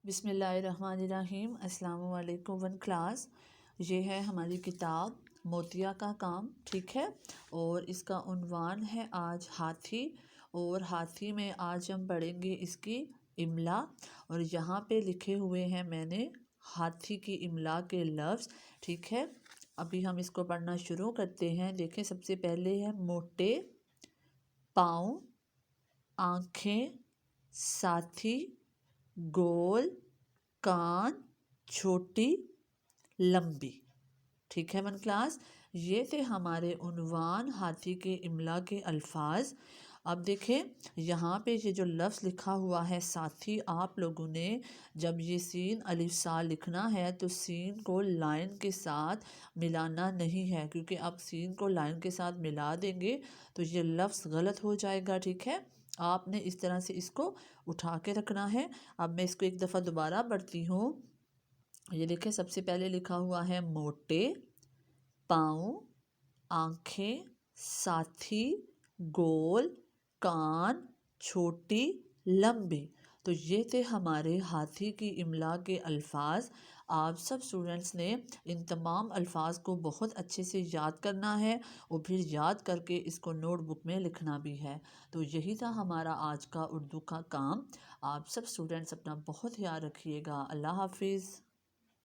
بسم اللہ الرحمن الرحیم۔ السلام علیکم ون کلاس۔ یہ ہے ہماری کتاب موتیہ کا کام، ٹھیک ہے، اور اس کا عنوان ہے آج ہاتھی، اور ہاتھی میں آج ہم پڑھیں گے اس کی املا، اور یہاں پہ لکھے ہوئے ہیں میں نے ہاتھی کی املا کے لفظ، ٹھیک ہے۔ ابھی ہم اس کو پڑھنا شروع کرتے ہیں۔ دیکھیں، سب سے پہلے ہے موٹے، پاؤں، آنکھیں، ساتھی، گول، کان، چھوٹی، لمبی، ٹھیک ہے ون کلاس۔ یہ تھے ہمارے عنوان ہاتھی کے املا کے الفاظ۔ اب دیکھیں یہاں پہ یہ جو لفظ لکھا ہوا ہے ساتھی، آپ لوگوں نے جب یہ سین الف سا لکھنا ہے تو سین کو لائن کے ساتھ ملانا نہیں ہے، کیونکہ اب سین کو لائن کے ساتھ ملا دیں گے تو یہ لفظ غلط ہو جائے گا، ٹھیک ہے۔ آپ نے اس طرح سے اس کو اٹھا کے رکھنا ہے۔ اب میں اس کو ایک دفعہ دوبارہ پڑھتی ہوں۔ یہ دیکھیں، سب سے پہلے لکھا ہوا ہے موٹے، پاؤں، آنکھیں، ساتھی، گول، کان، چھوٹی، لمبی۔ تو یہ تھے ہمارے ہاتھی کی املا کے الفاظ۔ آپ سب اسٹوڈنٹس نے ان تمام الفاظ کو بہت اچھے سے یاد کرنا ہے، اور پھر یاد کر کے اس کو نوٹ بک میں لکھنا بھی ہے۔ تو یہی تھا ہمارا آج کا اردو کا کام۔ آپ سب اسٹوڈنٹس اپنا بہت خیال رکھیے گا۔ اللہ حافظ۔